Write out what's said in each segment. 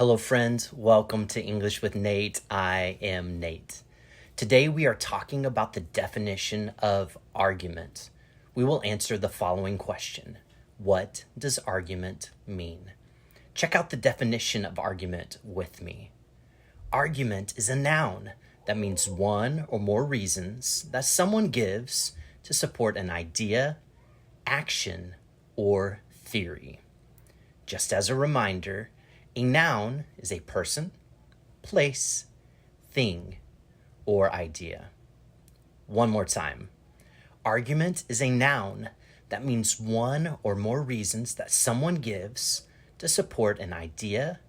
Hello friends, welcome to English with Nate. I am Nate. Today we are talking about the definition of argument. We will answer the following question. What does argument mean? Check out the definition of argument with me. Argument is a noun that means one or more reasons that someone gives to support an idea, action, or theory. Just as a reminder, a noun is a person, place, thing, or idea. One more time. Argument is a noun that means one or more reasons that someone gives to support an idea,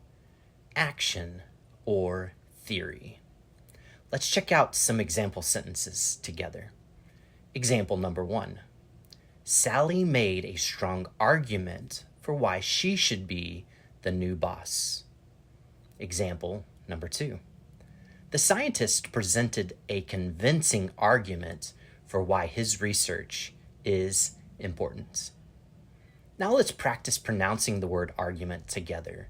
action, or theory. Let's check out some example sentences together. Example number 1. Sally made a strong argument for why she should be the new boss. Example number 2. The scientist presented a convincing argument for why his research is important. Now let's practice pronouncing the word argument together.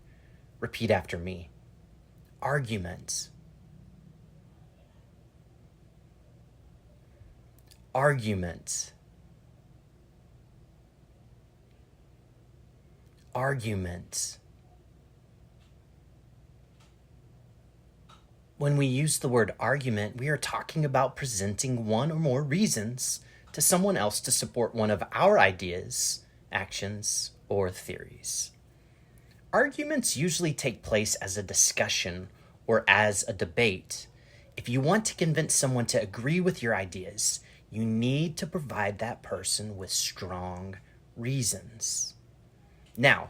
Repeat after me. Argument. Argument. Argument. When we use the word argument, we are talking about presenting one or more reasons to someone else to support one of our ideas, actions, or theories. Arguments usually take place as a discussion or as a debate. If you want to convince someone to agree with your ideas, you need to provide that person with strong reasons. Now,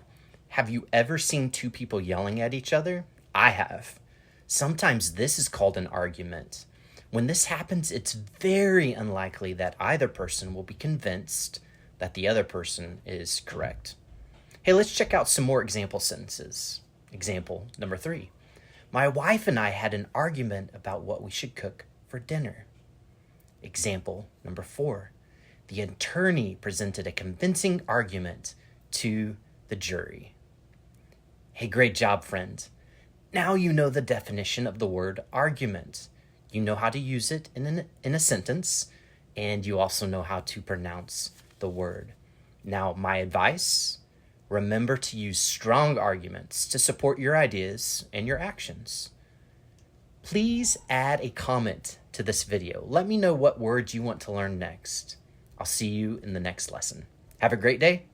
have you ever seen two people yelling at each other? I have. Sometimes this is called an argument. When this happens, it's very unlikely that either person will be convinced that the other person is correct. Hey, let's check out some more example sentences. Example number 3. My wife and I had an argument about what we should cook for dinner. Example number 4. The attorney presented a convincing argument to the jury. Hey, great job, friend. Now you know the definition of the word argument. You know how to use it in a sentence, and you also know how to pronounce the word. Now, my advice, remember to use strong arguments to support your ideas and your actions. Please add a comment to this video. Let me know what words you want to learn next. I'll see you in the next lesson. Have a great day.